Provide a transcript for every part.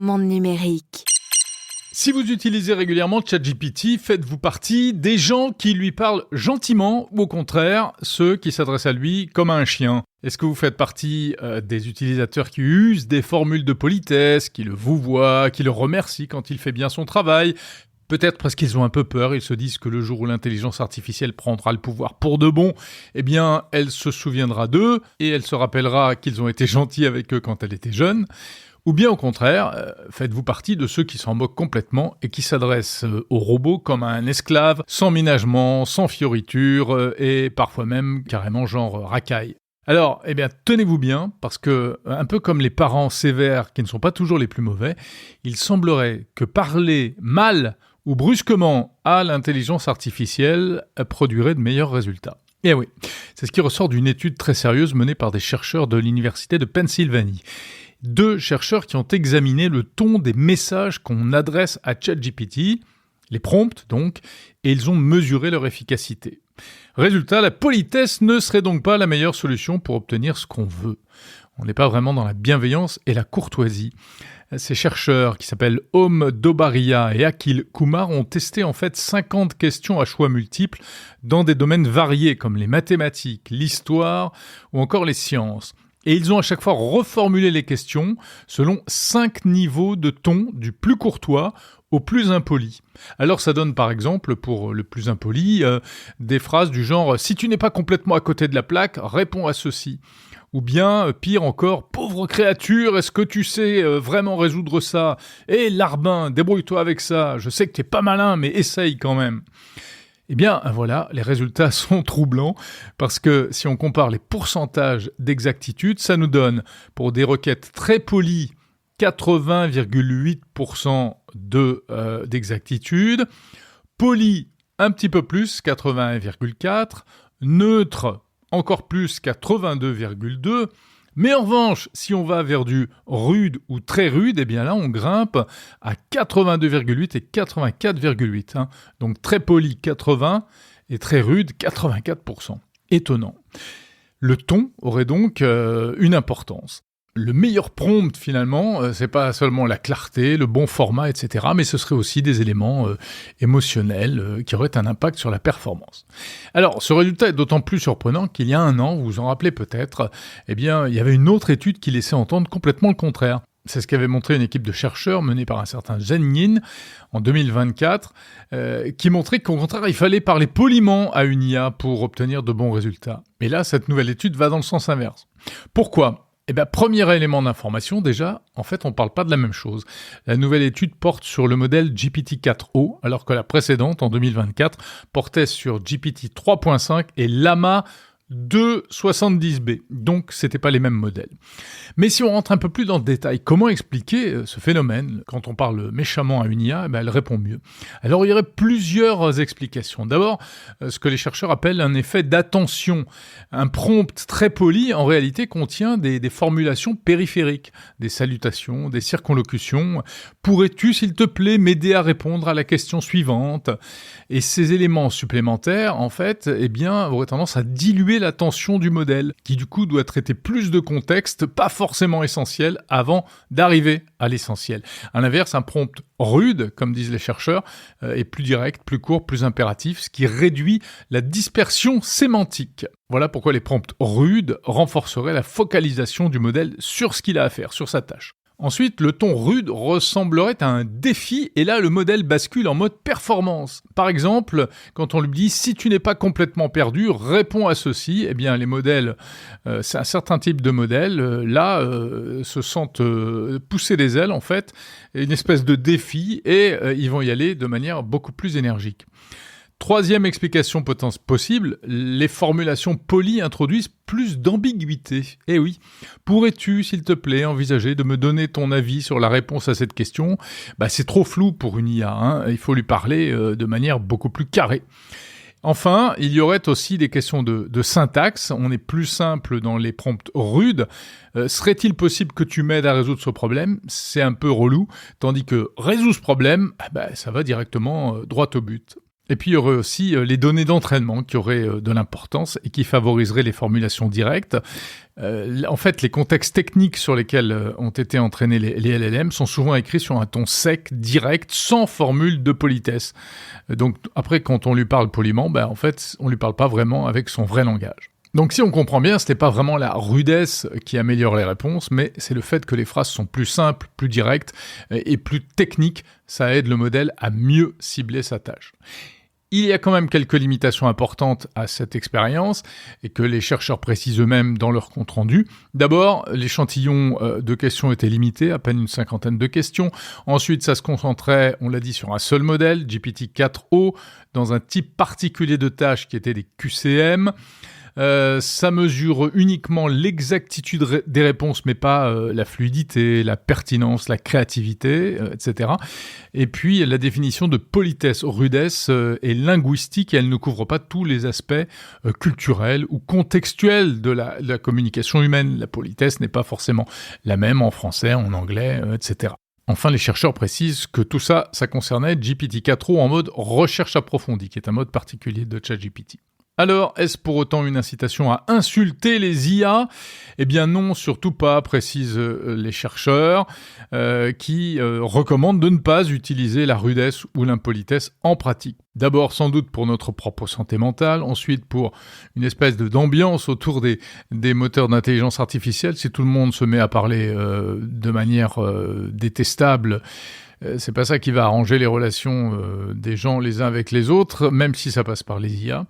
Monde numérique. Si vous utilisez régulièrement ChatGPT, faites-vous partie des gens qui lui parlent gentiment ou au contraire, ceux qui s'adressent à lui comme à un chien? Est-ce que vous faites partie des utilisateurs qui usent des formules de politesse, qui le vouvoient, qui le remercient quand il fait bien son travail? Peut-être parce qu'ils ont un peu peur, ils se disent que le jour où l'intelligence artificielle prendra le pouvoir pour de bon, eh bien, elle se souviendra d'eux et elle se rappellera qu'ils ont été gentils avec eux quand elle était jeune. Ou bien au contraire, faites-vous partie de ceux qui s'en moquent complètement et qui s'adressent au robot comme à un esclave, sans ménagement, sans fioriture et parfois même carrément genre racaille. Alors, eh bien, tenez-vous bien, parce que, un peu comme les parents sévères qui ne sont pas toujours les plus mauvais, il semblerait que parler mal ou brusquement à l'intelligence artificielle produirait de meilleurs résultats. Et oui, c'est ce qui ressort d'une étude très sérieuse menée par des chercheurs de l'université de Pennsylvanie. 2 chercheurs qui ont examiné le ton des messages qu'on adresse à ChatGPT, les prompts donc, et ils ont mesuré leur efficacité. Résultat, la politesse ne serait donc pas la meilleure solution pour obtenir ce qu'on veut. On n'est pas vraiment dans la bienveillance et la courtoisie. Ces chercheurs, qui s'appellent Om Dobaria et Akhil Kumar, ont testé en fait 50 questions à choix multiples dans des domaines variés comme les mathématiques, l'histoire ou encore les sciences. Et ils ont à chaque fois reformulé les questions selon 5 niveaux de ton, du plus courtois au plus impoli. Alors ça donne par exemple, pour le plus impoli, des phrases du genre « Si tu n'es pas complètement à côté de la plaque, réponds à ceci ». Ou bien, pire encore, « Pauvre créature, est-ce que tu sais vraiment résoudre ça ? Eh larbin, débrouille-toi avec ça, je sais que t'es pas malin, mais essaye quand même ». Eh bien, voilà, les résultats sont troublants parce que si on compare les pourcentages d'exactitude, ça nous donne, pour des requêtes très polies, 80,8% d'exactitude, poli un petit peu plus, 81,4%, neutre encore plus, 82,2%, mais en revanche, si on va vers du rude ou très rude, eh bien là, on grimpe à 82,8 et 84,8. Donc très poli, 80 et très rude, 84%. Étonnant. Le ton aurait donc une importance. Le meilleur prompt, finalement, c'est pas seulement la clarté, le bon format, etc., mais ce serait aussi des éléments émotionnels qui auraient un impact sur la performance. Alors, ce résultat est d'autant plus surprenant qu'il y a un an, vous vous en rappelez peut-être, eh bien, il y avait une autre étude qui laissait entendre complètement le contraire. C'est ce qu'avait montré une équipe de chercheurs menée par un certain Zhen Yin en 2024, qui montrait qu'au contraire, il fallait parler poliment à une IA pour obtenir de bons résultats. Mais là, cette nouvelle étude va dans le sens inverse. Pourquoi ? Eh bien, premier élément d'information, déjà, en fait, on ne parle pas de la même chose. La nouvelle étude porte sur le modèle GPT-4o, alors que la précédente, en 2024, portait sur GPT 3.5 et Llama 270B. Donc, c'était pas les mêmes modèles. Mais si on rentre un peu plus dans le détail, comment expliquer ce phénomène? Quand on parle méchamment à une IA, elle répond mieux. Alors, il y aurait plusieurs explications. D'abord, ce que les chercheurs appellent un effet d'attention. Un prompt très poli, en réalité, contient des formulations périphériques, des salutations, des circonlocutions. Pourrais-tu, s'il te plaît, m'aider à répondre à la question suivante? Et ces éléments supplémentaires, en fait, eh bien, auraient tendance à diluer l'attention du modèle, qui du coup doit traiter plus de contexte, pas forcément essentiel, avant d'arriver à l'essentiel. À l'inverse, un prompt rude, comme disent les chercheurs, est plus direct, plus court, plus impératif, ce qui réduit la dispersion sémantique. Voilà pourquoi les prompts rudes renforceraient la focalisation du modèle sur ce qu'il a à faire, sur sa tâche. Ensuite, le ton rude ressemblerait à un défi et là, le modèle bascule en mode performance. Par exemple, quand on lui dit « si tu n'es pas complètement perdu, réponds à ceci », eh bien les modèles, c'est un certain type de modèle, se sentent pousser des ailes en fait, une espèce de défi et ils vont y aller de manière beaucoup plus énergique. Troisième explication possible, les formulations polies introduisent plus d'ambiguïté. Eh oui, pourrais-tu, s'il te plaît, envisager de me donner ton avis sur la réponse à cette question ? C'est trop flou pour une IA, il faut lui parler de manière beaucoup plus carrée. Enfin, il y aurait aussi des questions de syntaxe. On est plus simple dans les prompts rudes. Serait-il possible que tu m'aides à résoudre ce problème ? C'est un peu relou. Tandis que résous ce problème, ça va directement droit au but. Et puis il y aurait aussi les données d'entraînement qui auraient de l'importance et qui favoriseraient les formulations directes. En fait, les contextes techniques sur lesquels ont été entraînés les LLM sont souvent écrits sur un ton sec, direct, sans formule de politesse. Donc après, quand on lui parle poliment, en fait, on lui parle pas vraiment avec son vrai langage. Donc si on comprend bien, ce n'est pas vraiment la rudesse qui améliore les réponses, mais c'est le fait que les phrases sont plus simples, plus directes et plus techniques. Ça aide le modèle à mieux cibler sa tâche. Il y a quand même quelques limitations importantes à cette expérience et que les chercheurs précisent eux-mêmes dans leur compte-rendu. D'abord, l'échantillon de questions était limité, à peine une 50aine de questions. Ensuite, ça se concentrait, on l'a dit, sur un seul modèle, GPT-4o, dans un type particulier de tâches qui était des QCM. Ça mesure uniquement l'exactitude des réponses, mais pas la fluidité, la pertinence, la créativité, etc. Et puis, la définition de politesse, rudesse est linguistique et elle ne couvre pas tous les aspects culturels ou contextuels de la communication humaine. La politesse n'est pas forcément la même en français, en anglais, etc. Enfin, les chercheurs précisent que tout ça concernait GPT-4o en mode recherche approfondie, qui est un mode particulier de ChatGPT. Alors, est-ce pour autant une incitation à insulter les IA ? Eh bien non, surtout pas, précisent les chercheurs, qui recommandent de ne pas utiliser la rudesse ou l'impolitesse en pratique. D'abord, sans doute pour notre propre santé mentale, ensuite pour une espèce d'ambiance autour des moteurs d'intelligence artificielle. Si tout le monde se met à parler de manière détestable, c'est pas ça qui va arranger les relations des gens les uns avec les autres, même si ça passe par les IA.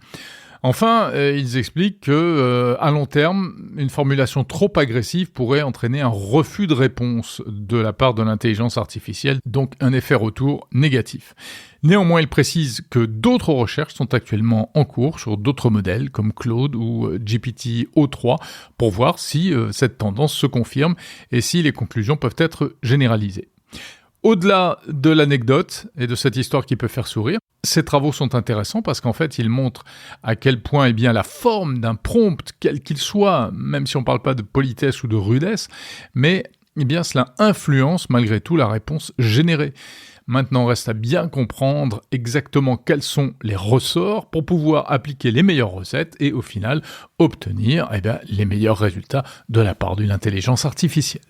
Enfin, ils expliquent que, à long terme, une formulation trop agressive pourrait entraîner un refus de réponse de la part de l'intelligence artificielle, donc un effet retour négatif. Néanmoins, ils précisent que d'autres recherches sont actuellement en cours sur d'autres modèles comme Claude ou GPT-o3 pour voir si cette tendance se confirme et si les conclusions peuvent être généralisées. Au-delà de l'anecdote et de cette histoire qui peut faire sourire, ces travaux sont intéressants parce qu'en fait, ils montrent à quel point la forme d'un prompt, quel qu'il soit, même si on ne parle pas de politesse ou de rudesse, mais cela influence malgré tout la réponse générée. Maintenant, reste à bien comprendre exactement quels sont les ressorts pour pouvoir appliquer les meilleures recettes et au final obtenir les meilleurs résultats de la part d'une intelligence artificielle.